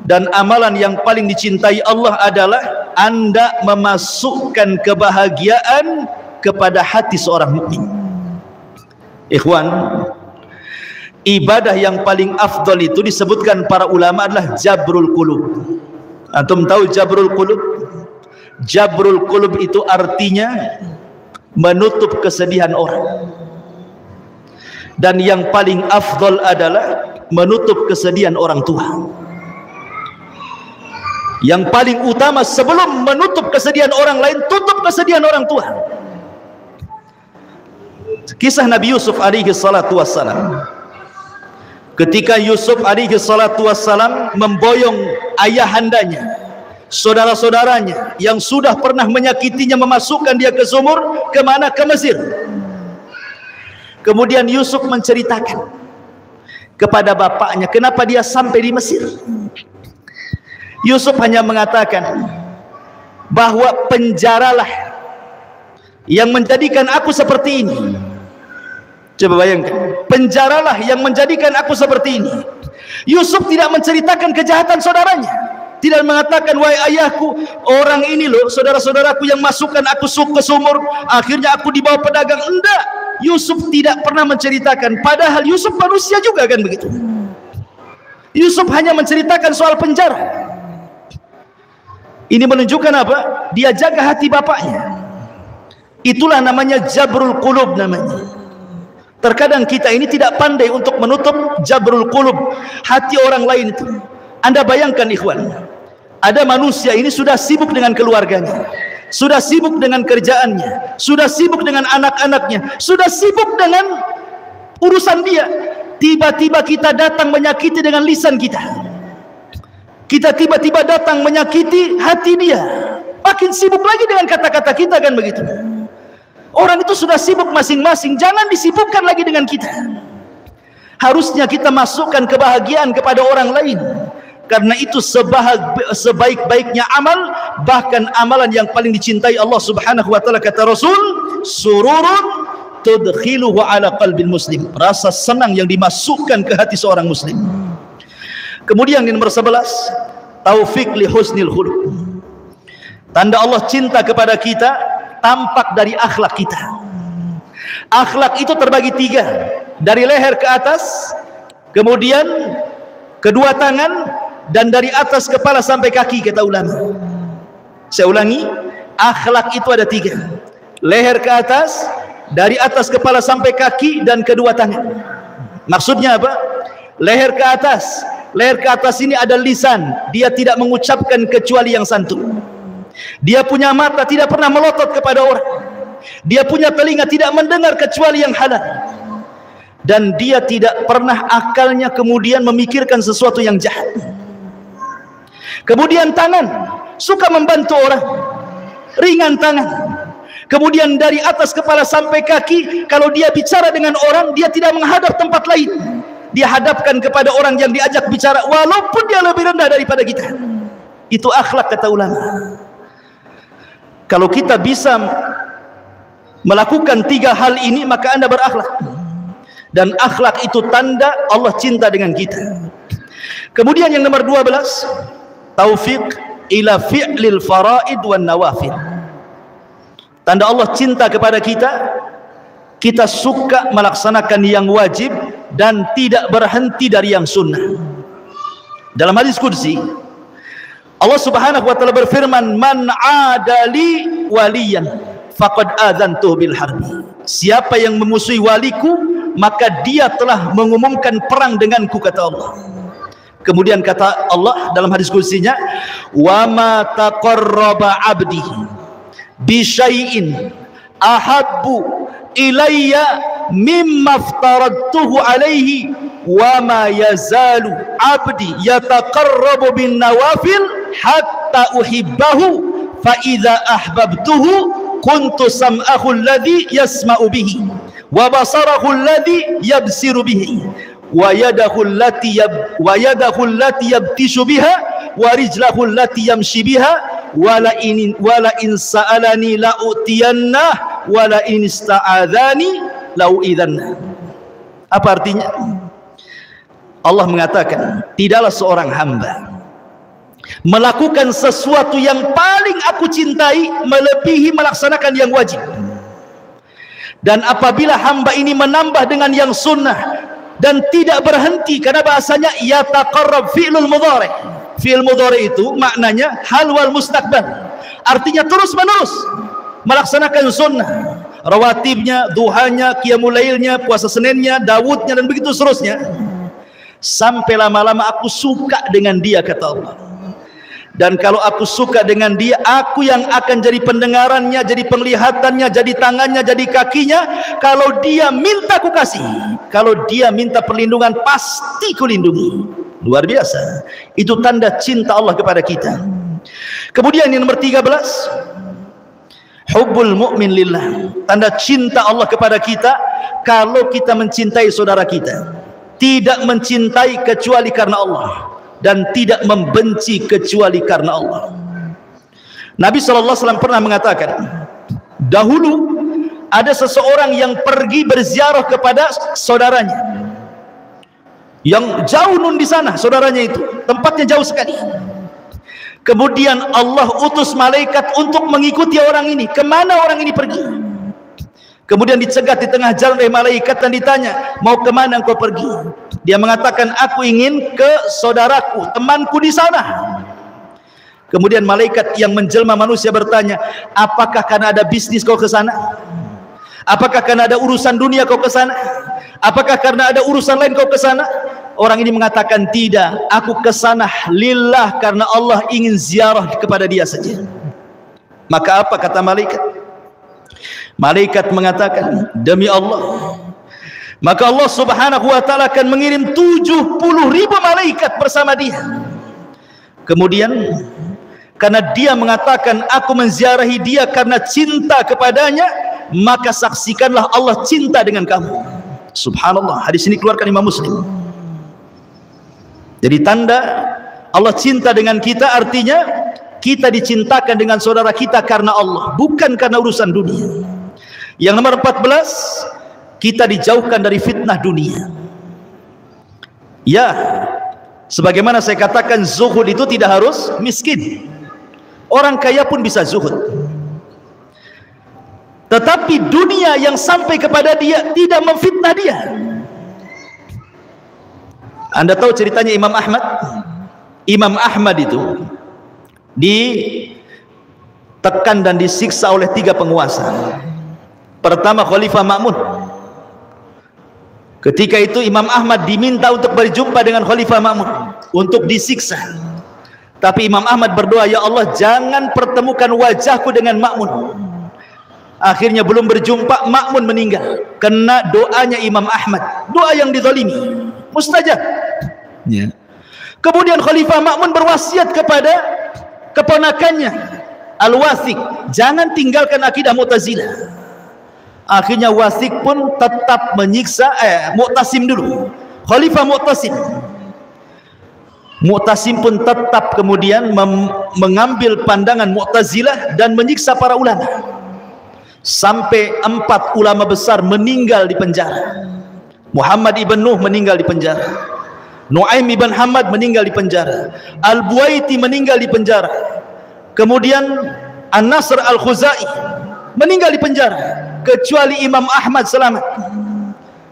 Dan amalan yang paling dicintai Allah adalah Anda memasukkan kebahagiaan kepada hati seorang mukmin. Ikhwan, ibadah yang paling afdal itu disebutkan para ulama adalah jabrul qulub. Antum tahu jabrul qulub? Jabrul qulub itu artinya menutup kesedihan orang. Dan yang paling afdal adalah menutup kesedihan orang tua. Yang paling utama sebelum menutup kesedihan orang lain, tutup kesedihan orang tua. Kisah Nabi Yusuf alaihi salatu wassalam. Ketika Yusuf alaihi salatu wassalam memboyong ayahandanya, saudara-saudaranya yang sudah pernah menyakitinya, memasukkan dia ke sumur, kemana? Ke Mesir. Kemudian Yusuf menceritakan kepada bapaknya kenapa dia sampai di Mesir. Yusuf hanya mengatakan bahwa penjaralah yang menjadikan aku seperti ini. Coba bayangkan, penjaralah yang menjadikan aku seperti ini. Yusuf tidak menceritakan kejahatan saudaranya, tidak mengatakan, wahai ayahku, orang ini loh saudara-saudaraku yang masukkan aku ke sumur, akhirnya aku dibawa pedagang. Enggak, Yusuf tidak pernah menceritakan. Padahal Yusuf manusia juga kan begitu. Yusuf hanya menceritakan soal penjara. Ini menunjukkan apa? Dia jaga hati bapaknya. Itulah namanya jabrul qulub namanya. Terkadang kita ini tidak pandai untuk menutup jabrul qulub, hati orang lain itu. Anda bayangkan ikhwan, ada manusia ini sudah sibuk dengan keluarganya, sudah sibuk dengan kerjaannya, sudah sibuk dengan anak-anaknya, sudah sibuk dengan urusan dia. tiba-tiba kita datang menyakiti dengan lisan kita. Kita tiba-tiba datang menyakiti hati dia. Makin sibuk lagi dengan kata-kata kita, kan begitu. Orang itu sudah sibuk masing-masing, jangan disibukkan lagi dengan kita. Harusnya kita masukkan kebahagiaan kepada orang lain. Karena itu sebaik-baiknya amal, bahkan amalan yang paling dicintai Allah Subhanahu wa taala, kata Rasul, sururun tudkhiluhu ala qalbil muslim. Rasa senang yang dimasukkan ke hati seorang muslim. Kemudian yang nomor 11, taufik li husnil khuluq. Tanda Allah cinta kepada kita tampak dari akhlak kita. Akhlak itu terbagi 3, dari leher ke atas, kemudian kedua tangan, dan dari atas kepala sampai kaki, kata ulama. Saya ulangi, akhlak itu ada 3, leher ke atas, dari atas kepala sampai kaki, dan kedua tangan. Maksudnya apa? Leher ke atas. Leher ke atas ini ada lisan, dia tidak mengucapkan kecuali yang santun. Dia punya mata, tidak pernah melotot kepada orang. Dia punya telinga, tidak mendengar kecuali yang halal. Dan dia tidak pernah akalnya kemudian memikirkan sesuatu yang jahat. Kemudian tangan, suka membantu orang, ringan tangan. Kemudian dari atas kepala sampai kaki, kalau dia bicara dengan orang, dia tidak menghadap tempat lain. Dia hadapkan kepada orang yang diajak bicara, walaupun dia lebih rendah daripada kita. Itu akhlak, kata ulama. Kalau kita bisa melakukan 3 hal ini, maka Anda berakhlak. Dan akhlak itu tanda Allah cinta dengan kita. Kemudian yang nomor 12, taufik ila fi'lil faraid wan nawafil. Tanda Allah cinta kepada kita, kita suka melaksanakan yang wajib dan tidak berhenti dari yang sunnah. Dalam hadis qudsi, Allah Subhanahu wa taala berfirman, "Man 'adali waliyan faqad adzantuhu bil harbi." Siapa yang memusuhi waliku, maka dia telah mengumumkan perang denganku, kata Allah. Kemudian kata Allah dalam hadis qudsinya, "Wa ma taqarraba 'abdi bi syai'in ahabbu ilayya mimma aftaradtuhu alaihi wa ma yazalu 'abdi yataqarrabu bin nawafil hatta uhibbahu fa idza ahbabtuhu kuntu sam'ahu alladhi yasma'u bihi wa basarahu alladhi yabsiru bihi wa yadahu allati yabtishu biha wa rijlahu allati yamshi biha wala in sa'alani la utiyanna wala in ista'adzani la uidzanna." Apa artinya? Allah mengatakan, tidaklah seorang hamba melakukan sesuatu yang paling aku cintai melebihi melaksanakan yang wajib. Dan apabila hamba ini menambah dengan yang sunnah dan tidak berhenti, karena bahasanya yataqarrab fi'lul mudhari'. Fi'il mudhari' itu maknanya hal wal mustaqbal, artinya terus menerus melaksanakan sunnah, rawatibnya, duhanya, qiyamul lailnya, puasa Seninnya, Daudnya, dan begitu seterusnya, sampai lama-lama aku suka dengan dia, kata Allah. Dan kalau aku suka dengan dia, aku yang akan jadi pendengarannya, jadi penglihatannya, jadi tangannya, jadi kakinya. Kalau dia minta ku kasih, kalau dia minta perlindungan, pasti ku lindungi. Luar biasa. Itu tanda cinta Allah kepada kita. Kemudian yang nomor 13, hubbul mu'min lillah. Tanda cinta Allah kepada kita, kalau kita mencintai saudara kita, tidak mencintai kecuali karena Allah, dan tidak membenci kecuali karena Allah. Nabi SAW pernah mengatakan, dahulu ada seseorang yang pergi berziarah kepada saudaranya yang jauh nun di sana, saudaranya itu tempatnya jauh sekali. Kemudian Allah utus malaikat untuk mengikuti orang ini. Kemana orang ini pergi? Kemudian dicegat di tengah jalan oleh malaikat dan ditanya, mau kemana engkau pergi? Dia mengatakan, aku ingin ke saudaraku, temanku di sana. Kemudian malaikat yang menjelma manusia bertanya, apakah karena ada bisnis kau ke sana? Apakah karena ada urusan dunia kau ke sana? Apakah karena ada urusan lain kau ke sana? Orang ini mengatakan, tidak, aku ke sana lillah, karena Allah ingin ziarah kepada dia saja. Maka apa kata malaikat? Malaikat mengatakan, demi Allah, maka Allah Subhanahu wa taala akan mengirim 70.000 malaikat bersama dia. Kemudian karena dia mengatakan aku menziarahi dia karena cinta kepadanya, maka saksikanlah Allah cinta dengan kamu. Subhanallah, hadis ini keluarkan Imam Muslim. Jadi tanda Allah cinta dengan kita artinya kita dicintakan dengan saudara kita karena Allah, bukan karena urusan dunia. Yang nomor 14, kita dijauhkan dari fitnah dunia. Ya, sebagaimana saya katakan, zuhud itu tidak harus miskin. Orang kaya pun bisa zuhud. Tetapi dunia yang sampai kepada dia tidak memfitnah dia. Anda tahu ceritanya Imam Ahmad? Imam Ahmad itu ditekan dan disiksa oleh 3 penguasa. Pertama Khalifah Ma'mun. Ketika itu Imam Ahmad diminta untuk berjumpa dengan Khalifah Ma'mun untuk disiksa. Tapi Imam Ahmad berdoa, ya Allah jangan pertemukan wajahku dengan Ma'mun. Akhirnya belum berjumpa, Ma'mun meninggal. Kena doanya Imam Ahmad, doa yang dizalimi, mustajab. Ya. Kemudian Khalifah Ma'mun berwasiat kepada keponakannya Al-Wathiq, jangan tinggalkan akidah Mu'tazilah. Akhirnya Wathiq pun tetap menyiksa Mu'tasim dulu, Khalifah Mu'tasim pun tetap kemudian mengambil pandangan Mu'tazilah dan menyiksa para ulama. Sampai 4 ulama besar meninggal di penjara. Muhammad ibn Nuh meninggal di penjara, Nu'aim ibn Hamad meninggal di penjara, Al-Buaiti meninggal di penjara, kemudian An-Nasr Al-Khuzai meninggal di penjara, kecuali Imam Ahmad selamat,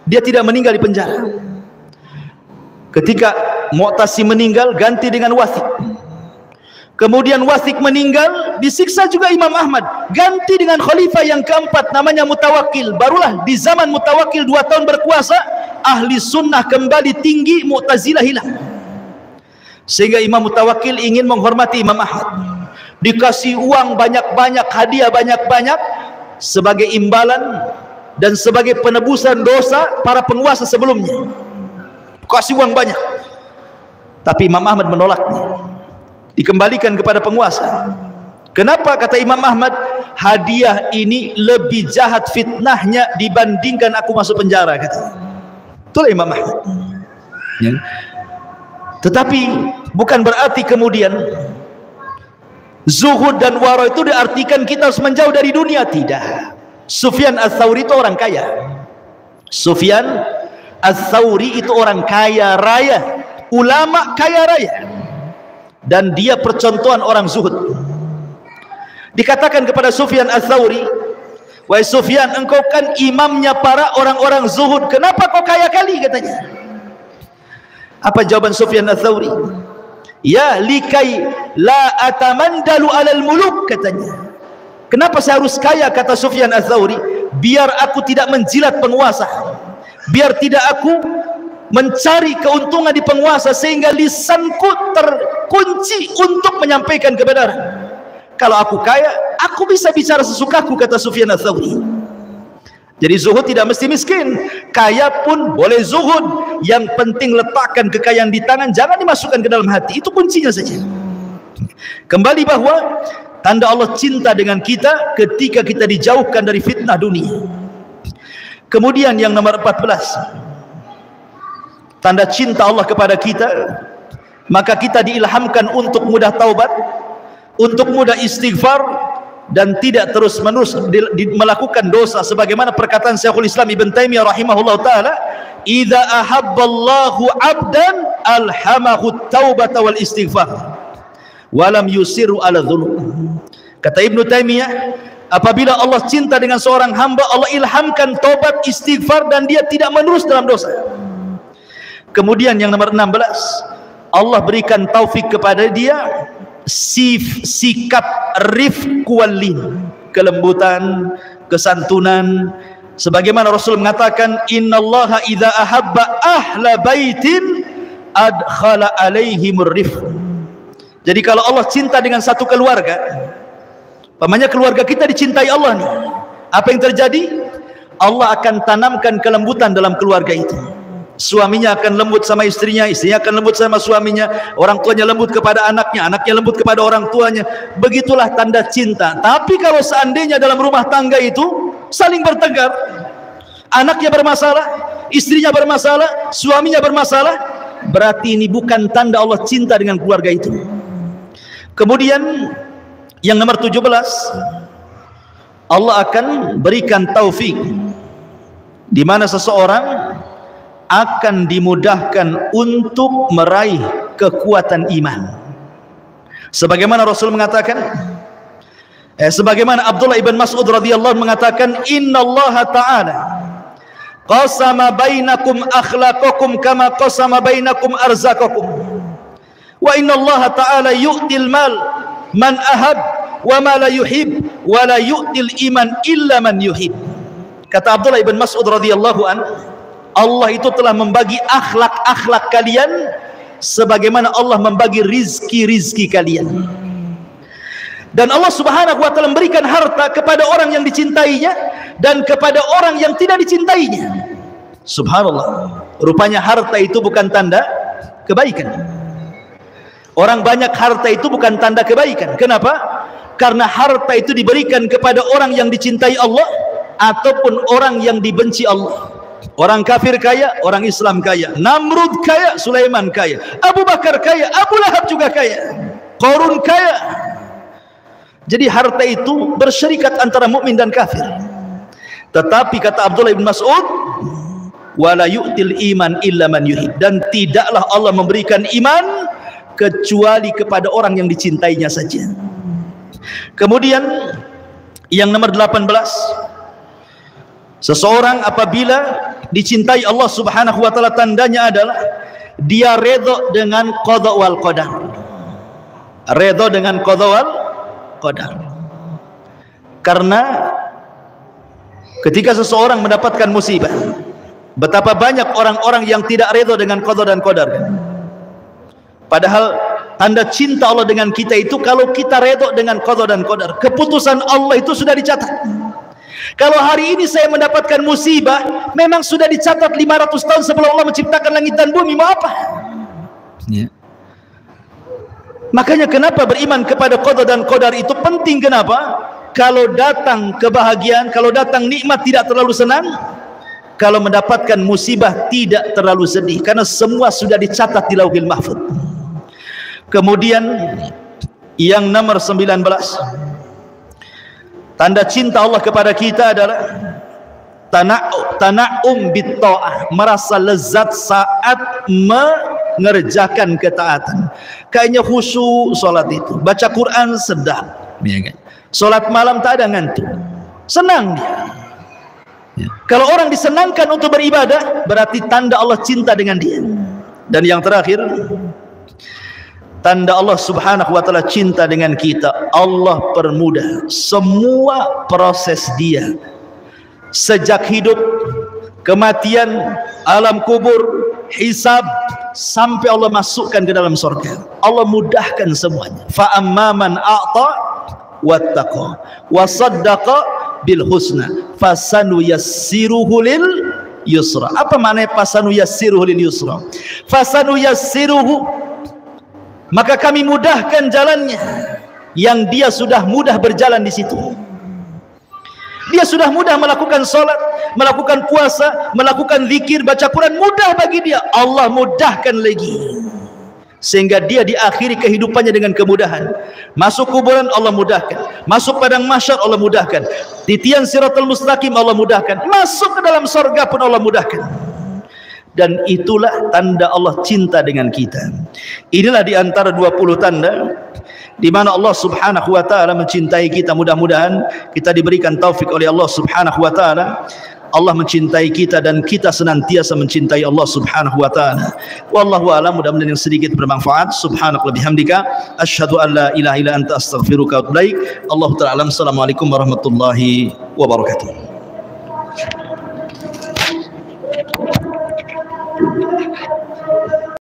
dia tidak meninggal di penjara. Ketika Mu'tasim meninggal, ganti dengan Wathiq. Kemudian Wathiq meninggal, disiksa juga Imam Ahmad, ganti dengan khalifah yang keempat namanya Mutawakkil. Barulah di zaman Mutawakkil 2 tahun berkuasa, ahli sunnah kembali tinggi, Mu'tazilah hilang. Sehingga Imam Mutawakkil ingin menghormati Imam Ahmad, dikasih uang banyak-banyak, hadiah banyak-banyak sebagai imbalan dan sebagai penebusan dosa para penguasa sebelumnya. Kasih uang banyak. Tapi Imam Ahmad menolaknya, dikembalikan kepada penguasa. Kenapa? Kata Imam Ahmad, hadiah ini lebih jahat fitnahnya dibandingkan aku masuk penjara, kata. Itulah Imam Ahmad. Ya. Tetapi bukan berarti kemudian zuhud dan wara itu diartikan kita harus menjauh dari dunia, tidak. Sufyan Ats-Tsauri itu orang kaya. Sufyan Ats-Tsauri itu orang kaya raya, ulama kaya raya, dan dia percontohan orang zuhud. Dikatakan kepada Sufyan Ats-Tsauri, wahai Sufyan, engkau kan imamnya para orang-orang zuhud, kenapa kau kaya kali, katanya. Apa jawaban Sufyan Ats-Tsauri? Ya likai la atamandalu alal muluk, katanya. Kenapa saya harus kaya, kata Sufyan Ats-Tsauri? Biar aku tidak menjilat penguasa, biar tidak aku mencari keuntungan di penguasa, sehingga lisanku terkunci untuk menyampaikan kebenaran. Kalau aku kaya, aku bisa bicara sesukaku, kata Sufyan Ats-Tsauri. Jadi zuhud tidak mesti miskin, kaya pun boleh zuhud. Yang penting letakkan kekayaan di tangan, jangan dimasukkan ke dalam hati. Itu kuncinya saja. Kembali bahwa tanda Allah cinta dengan kita ketika kita dijauhkan dari fitnah dunia. Kemudian yang nomor 14, tanda cinta Allah kepada kita, maka kita diilhamkan untuk mudah taubat, untuk mudah istighfar, dan tidak terus-menerus melakukan dosa, sebagaimana perkataan Syekhul Islam Ibn Taimiyah rahimahullah taala, idza ahabballahu 'abdan alhamahu taubata wal istighfar wa lam yusiru ala dzunub. Kata Ibnu Taimiyah, apabila Allah cinta dengan seorang hamba, Allah ilhamkan taubat, istighfar, dan dia tidak menerus dalam dosa. Kemudian yang nomor 16, Allah berikan taufik kepada dia sikap rifq wal lin, kelembutan, kesantunan, sebagaimana Rasul mengatakan, innallaha idza ahabba ahla baitin adkhala alaihimur rifq. Jadi kalau Allah cinta dengan satu keluarga, pamannya keluarga kita dicintai Allah nih, apa yang terjadi? Allah akan tanamkan kelembutan dalam keluarga itu. Suaminya akan lembut sama istrinya, istrinya akan lembut sama suaminya, orang tuanya lembut kepada anaknya, anaknya lembut kepada orang tuanya. Begitulah tanda cinta. Tapi kalau seandainya dalam rumah tangga itu saling bertengkar, anaknya bermasalah, istrinya bermasalah, suaminya bermasalah, berarti ini bukan tanda Allah cinta dengan keluarga itu. Kemudian yang nomor 17, Allah akan berikan taufik di mana seseorang akan dimudahkan untuk meraih kekuatan iman. Sebagaimana Rasul mengatakan, sebagaimana Abdullah ibn Mas'ud radhiyallahu anhu mengatakan, innallaha ta'ala qasama bainakum akhlaqakum kama qasama bainakum arzaqakum wa innallaha ta'ala yu'til mal man ahab wa ma la yuhib wa la yu'til iman illa man yuhib. Kata Abdullah ibn Mas'ud radhiyallahu anhu, Allah itu telah membagi akhlak-akhlak kalian sebagaimana Allah membagi rizki-rizki kalian. Dan Allah subhanahu wa ta'ala memberikan harta kepada orang yang dicintainya dan kepada orang yang tidak dicintainya. Subhanallah, rupanya harta itu bukan tanda kebaikan. Orang banyak harta itu bukan tanda kebaikan. Kenapa? Karena harta itu diberikan kepada orang yang dicintai Allah ataupun orang yang dibenci Allah. Orang kafir kaya, orang Islam kaya. Namrud kaya, Sulaiman kaya. Abu Bakar kaya, Abu Lahab juga kaya. Qarun kaya. Jadi harta itu bersyarikat antara mukmin dan kafir. Tetapi kata Abdullah bin Mas'ud, wala yu'til iman illa man yuhib, dan tidaklah Allah memberikan iman kecuali kepada orang yang dicintainya saja. Kemudian yang nomor 18, seseorang apabila dicintai Allah subhanahu wa ta'ala, tandanya adalah dia redha dengan qada wal qadar. Redha dengan qada wal qadar. Karena ketika seseorang mendapatkan musibah, betapa banyak orang-orang yang tidak redha dengan qada dan qadar. Padahal tanda cinta Allah dengan kita itu kalau kita redha dengan qada dan qadar. Keputusan Allah itu sudah dicatat. Kalau hari ini saya mendapatkan musibah, memang sudah dicatat 500 tahun sebelum Allah menciptakan langit dan bumi. Mau apa? Ya. Makanya kenapa beriman kepada qada dan qadar itu penting. Kenapa? Kalau datang kebahagiaan, kalau datang nikmat tidak terlalu senang, kalau mendapatkan musibah tidak terlalu sedih, karena semua sudah dicatat di Lauhil Mahfuz. Kemudian yang nomor 19, tanda cinta Allah kepada kita adalah tana'um bitta'ah, merasa lezat saat mengerjakan ketaatan. Kayaknya khusyuk salat itu, baca Quran sedap, ya kan? Salat malam tak ada ngantuk, senang dia. Ya. Kalau orang disenangkan untuk beribadah, berarti tanda Allah cinta dengan dia. Dan yang terakhir, tanda Allah subhanahu wa ta'ala cinta dengan kita, Allah permudah semua proses dia, sejak hidup, kematian, alam kubur, hisab, sampai Allah masukkan ke dalam surga. Allah mudahkan semuanya. Fa amma man a'ta wattaqa wa saddaqa bil husna fasanuyassiruhu lil yusra. Apa makna fasanuyassiruhu lil yusra? Fasanuyassiruhu, maka kami mudahkan jalannya, yang dia sudah mudah berjalan di situ. Dia sudah mudah melakukan salat, melakukan puasa, melakukan zikir, baca Quran, mudah bagi dia. Allah mudahkan lagi, sehingga dia diakhiri kehidupannya dengan kemudahan. Masuk kuburan Allah mudahkan, masuk padang mahsyar Allah mudahkan, titian siratal mustaqim Allah mudahkan, masuk ke dalam surga pun Allah mudahkan. Dan itulah tanda Allah cinta dengan kita. Inilah di antara 20 tanda di mana Allah subhanahu wa ta'ala mencintai kita. Mudah-mudahan kita diberikan taufik oleh Allah subhanahu wa ta'ala. Allah mencintai kita dan kita senantiasa mencintai Allah subhanahu wa ta'ala. Wallahu a'lam. Mudah-mudahan yang sedikit bermanfaat. Subhanallah bihamdika asyhadu an la ilaha illa anta astaghfiruka wa atubu ilaik. Allahu ta'ala alam. Assalamualaikum warahmatullahi wabarakatuh.